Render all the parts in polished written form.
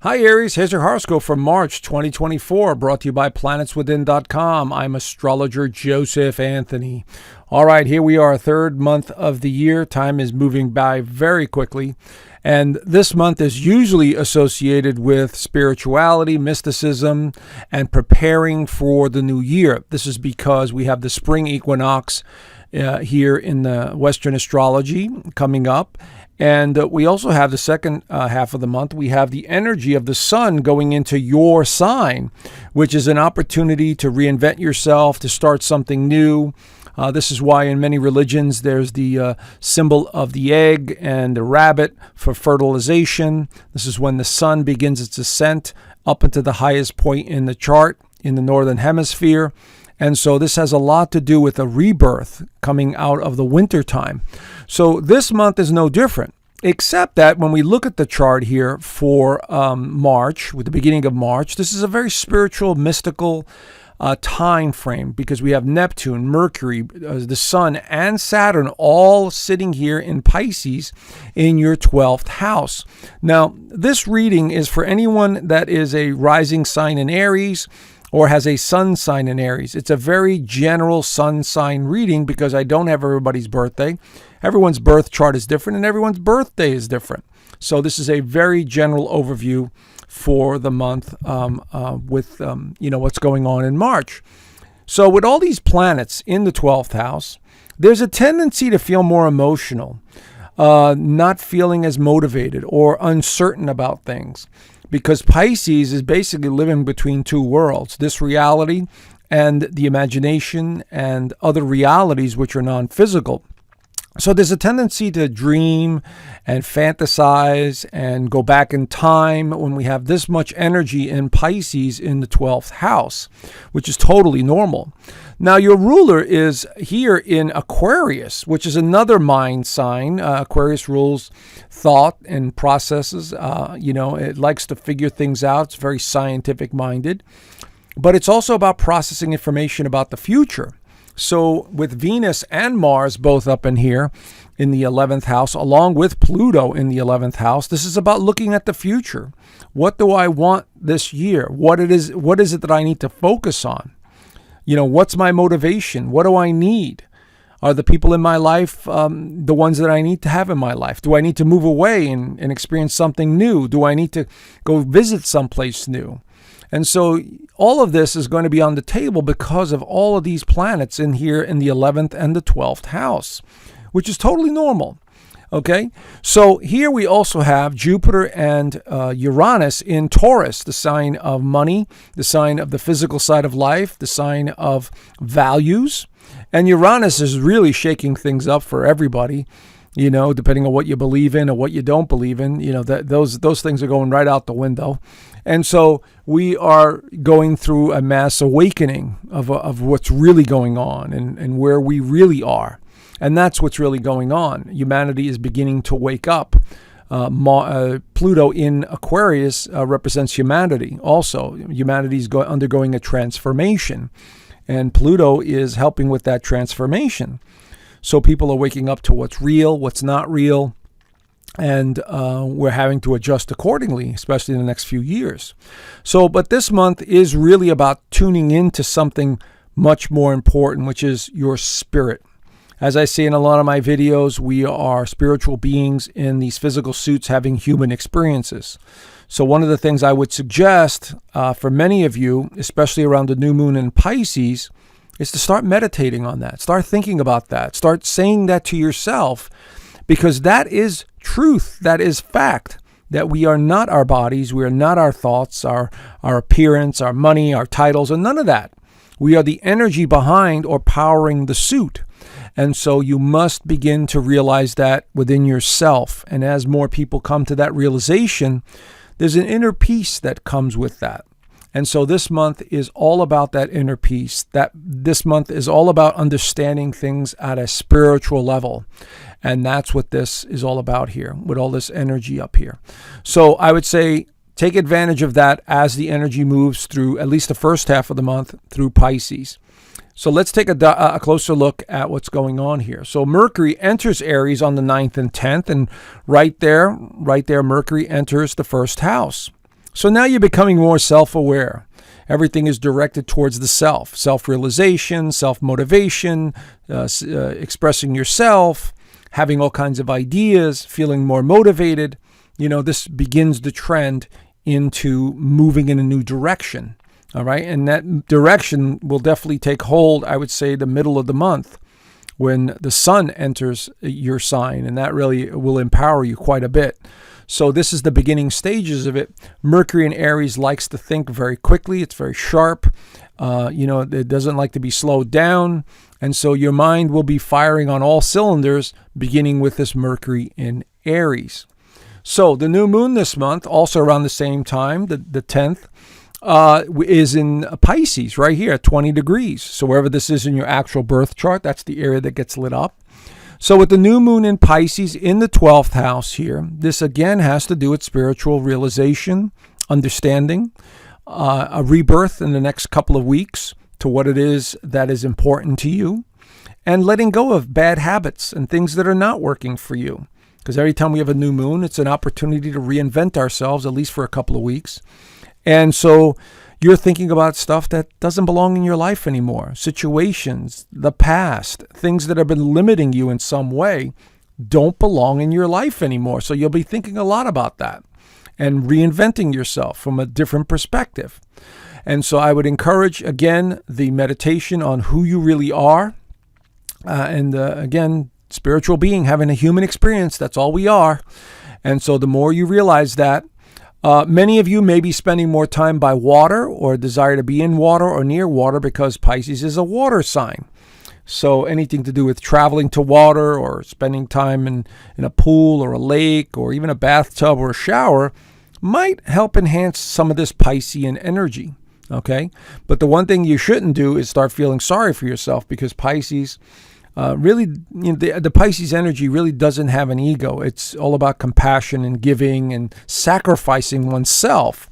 Hi Aries, here's your horoscope for March 2024, brought to you by planetswithin.com. I'm astrologer Joseph Anthony. All right, here we are, third month of the year. Time is moving by very quickly. And this month is usually associated with spirituality, mysticism, and preparing for the new year. This is because we have the spring equinox here in the Western astrology coming up. And we also have the second half of the month. We have the energy of the sun going into your sign, which is an opportunity to reinvent yourself, to start something new. This is why in many religions there's the symbol of the egg and the rabbit for fertilization. This is when the sun begins its ascent up into the highest point in the chart in the northern hemisphere. And so this has a lot to do with a rebirth coming out of the winter time. So this month is no different, except that when we look at the chart here for March, with the beginning of March, this is a very spiritual, mystical time frame because we have Neptune, Mercury, the Sun, and Saturn all sitting here in Pisces in your 12th house. Now, this reading is for anyone that is a rising sign in Aries or has a sun sign in Aries. It's a very general sun sign reading because I don't have everybody's birthday. Everyone's birth chart is different and everyone's birthday is different. So this is a very general overview for the month with what's going on in March. So with all these planets in the 12th house, there's a tendency to feel more emotional, not feeling as motivated or uncertain about things. Because Pisces is basically living between two worlds, this reality and the imagination and other realities which are non-physical. So there's a tendency to dream and fantasize and go back in time when we have this much energy in Pisces in the 12th house, which is totally normal. Now, your ruler is here in Aquarius, which is another mind sign. Aquarius rules thought and processes. It likes to figure things out. It's very scientific minded. But it's also about processing information about the future. So with Venus and Mars both up in here in the 11th house, along with Pluto in the 11th house, this is about looking at the future. What do I want this year? What is it that I need to focus on? What's my motivation? What do I need? Are the people in my life the ones that I need to have in my life? Do I need to move away and experience something new? Do I need to go visit someplace new? And so all of this is going to be on the table because of all of these planets in here in the 11th and the 12th house, which is totally normal. Okay, so here we also have Jupiter and Uranus in Taurus, the sign of money, the sign of the physical side of life, the sign of values. And Uranus is really shaking things up for everybody, depending on what you believe in or what you don't believe in. Those things are going right out the window. And so we are going through a mass awakening of what's really going on and where we really are. And that's what's really going on. Humanity is beginning to wake up. Pluto in Aquarius represents humanity also. Humanity is undergoing a transformation. And Pluto is helping with that transformation. So people are waking up to what's real, what's not real. And we're having to adjust accordingly, especially in the next few years. But this month is really about tuning into something much more important, which is your spirit. As I say in a lot of my videos, we are spiritual beings in these physical suits having human experiences. So one of the things I would suggest for many of you, especially around the new moon in Pisces, is to start meditating on that. Start thinking about that. Start saying that to yourself, because that is truth. That is fact. That we are not our bodies. We are not our thoughts, our appearance, our money, our titles, and none of that. We are the energy behind or powering the suit. And so you must begin to realize that within yourself. And as more people come to that realization, there's an inner peace that comes with that. And so this month is all about that inner peace. This month is all about understanding things at a spiritual level. And that's what this is all about here, with all this energy up here. So I would say take advantage of that as the energy moves through at least the first half of the month through Pisces. So let's take a closer look at what's going on here. So Mercury enters Aries on the 9th and 10th, and right there, Mercury enters the first house. So now you're becoming more self-aware. Everything is directed towards the self, self-realization, self-motivation, expressing yourself, having all kinds of ideas, feeling more motivated. This begins the trend into moving in a new direction. All right. And that direction will definitely take hold, I would say, the middle of the month when the sun enters your sign. And that really will empower you quite a bit. So this is the beginning stages of it. Mercury in Aries likes to think very quickly. It's very sharp. It doesn't like to be slowed down. And so your mind will be firing on all cylinders, beginning with this Mercury in Aries. So the new moon this month, also around the same time, the 10th, is in Pisces right here at 20 degrees. So wherever this is in your actual birth chart, that's the area that gets lit up. So with the new moon in Pisces in the 12th house here, this again has to do with spiritual realization, understanding, a rebirth in the next couple of weeks to what it is that is important to you, and letting go of bad habits and things that are not working for you. Because every time we have a new moon, it's an opportunity to reinvent ourselves, at least for a couple of weeks. And so you're thinking about stuff that doesn't belong in your life anymore. Situations, the past, things that have been limiting you in some way don't belong in your life anymore. So you'll be thinking a lot about that and reinventing yourself from a different perspective. And so I would encourage, again, the meditation on who you really are. Again, spiritual being, having a human experience. That's all we are. And so the more you realize that, many of you may be spending more time by water or desire to be in water or near water because Pisces is a water sign. So anything to do with traveling to water or spending time in a pool or a lake or even a bathtub or a shower might help enhance some of this Piscean energy. Okay? But the one thing you shouldn't do is start feeling sorry for yourself, because Pisces the Pisces energy really doesn't have an ego. It's all about compassion and giving and sacrificing oneself.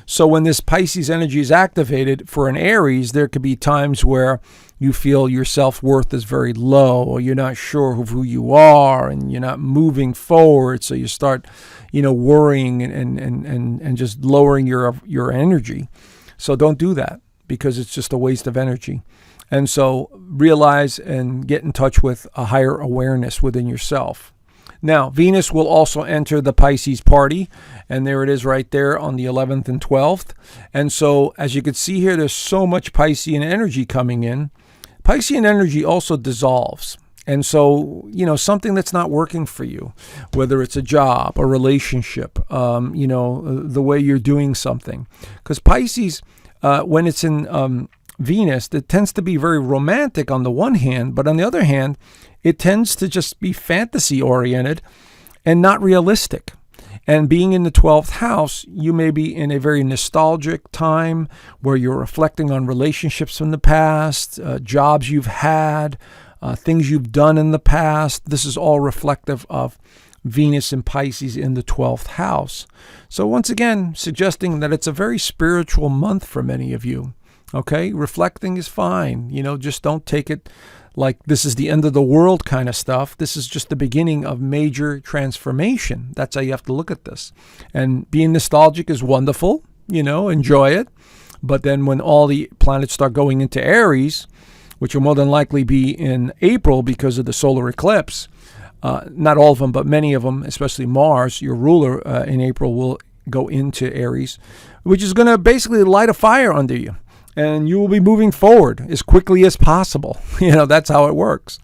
So when this Pisces energy is activated for an Aries, there could be times where you feel your self-worth is very low, or you're not sure of who you are, and you're not moving forward. So you start, worrying and just lowering your energy. So don't do that, because it's just a waste of energy. And so realize and get in touch with a higher awareness within yourself. Now, Venus will also enter the Pisces party, and there it is right there on the 11th and 12th. And so, as you can see here, there's so much Piscean energy coming in. Piscean energy also dissolves. And so, something that's not working for you, whether it's a job, a relationship, the way you're doing something. Because Pisces, when it's in Venus, that tends to be very romantic on the one hand, but on the other hand, it tends to just be fantasy oriented and not realistic. And being in the 12th house, you may be in a very nostalgic time where you're reflecting on relationships from the past, jobs you've had, things you've done in the past. This is all reflective of Venus and Pisces in the 12th house. So once again, suggesting that it's a very spiritual month for many of you. Okay, reflecting is fine. Just don't take it like this is the end of the world kind of stuff. This is just the beginning of major transformation. That's how you have to look at this. And being nostalgic is wonderful, enjoy it. But then when all the planets start going into Aries, which will more than likely be in April because of the solar eclipse, not all of them, but many of them, especially Mars, your ruler in April, will go into Aries, which is going to basically light a fire under you. And you will be moving forward as quickly as possible. That's how it works.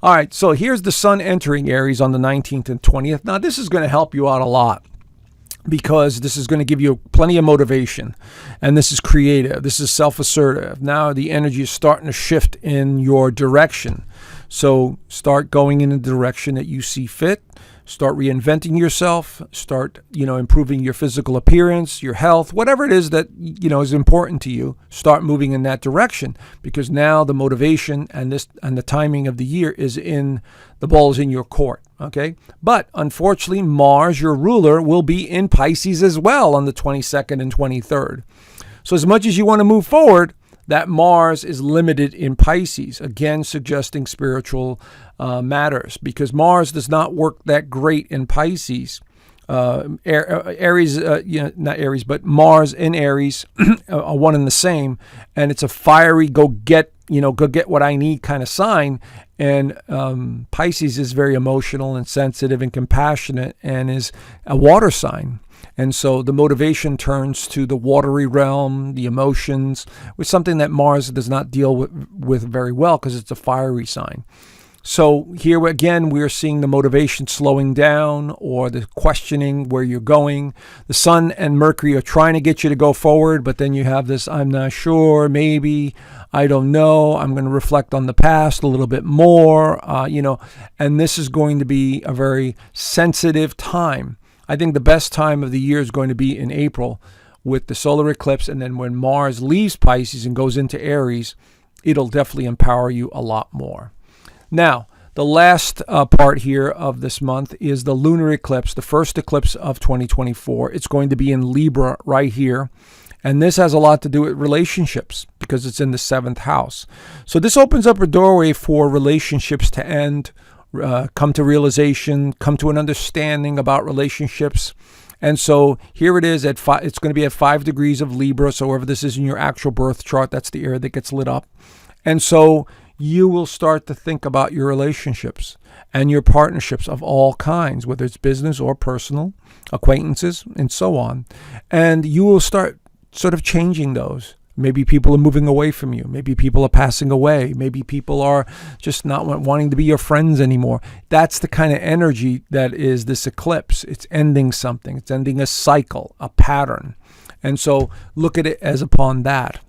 All right, so here's the sun entering Aries on the 19th and 20th. Now, this is going to help you out a lot, because this is going to give you plenty of motivation. And this is creative. This is self-assertive. Now the energy is starting to shift in your direction. So start going in the direction that you see fit. Start reinventing yourself. Start, improving your physical appearance, your health, whatever it is that, is important to you. Start moving in that direction, because now the motivation and the timing of the year is in the ball is in your court. Okay. But unfortunately, Mars, your ruler, will be in Pisces as well on the 22nd and 23rd. So as much as you want to move forward, that Mars is limited in Pisces, again suggesting spiritual matters, because Mars does not work that great in Pisces Aries, not Aries, but Mars in Aries, are one and the same, and it's a fiery go get what I need kind of sign. And Pisces is very emotional and sensitive and compassionate, and is a water sign. And so the motivation turns to the watery realm, the emotions, which is something that Mars does not deal with very well because it's a fiery sign. So here again, we are seeing the motivation slowing down, or the questioning where you're going. The Sun and Mercury are trying to get you to go forward, but then you have this, I'm not sure, maybe, I don't know, I'm going to reflect on the past a little bit more, and this is going to be a very sensitive time. I think the best time of the year is going to be in April with the solar eclipse, and then when Mars leaves Pisces and goes into Aries, it'll definitely empower you a lot more. Now, the last part here of this month is the lunar eclipse, the first eclipse of 2024. It's going to be in Libra right here. And this has a lot to do with relationships because it's in the 7th house. So this opens up a doorway for relationships to end, come to realization, come to an understanding about relationships. And so here it is, it's going to be at 5 degrees of Libra. So wherever this is in your actual birth chart, that's the area that gets lit up. And so you will start to think about your relationships and your partnerships of all kinds, whether it's business or personal, acquaintances, and so on. And you will start sort of changing those. Maybe people are moving away from you. Maybe people are passing away. Maybe people are just not wanting to be your friends anymore. That's the kind of energy that is this eclipse. It's ending something. It's ending a cycle, a pattern. And so look at it as upon that.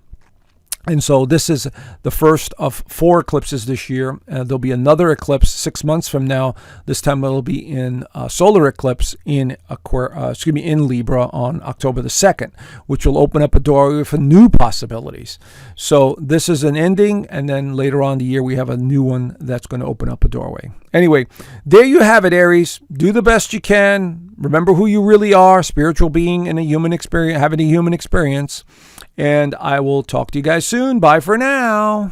And so this is the first of 4 eclipses this year. There'll be another eclipse 6 months from now. This time it'll be in solar eclipse in Libra on October the 2nd, which will open up a doorway for new possibilities. So this is an ending, and then later on in the year we have a new one that's going to open up a doorway. Anyway, there you have it, Aries. Do the best you can. Remember who you really are, spiritual being in a human experience, having a human experience. And I will talk to you guys soon. Bye for now.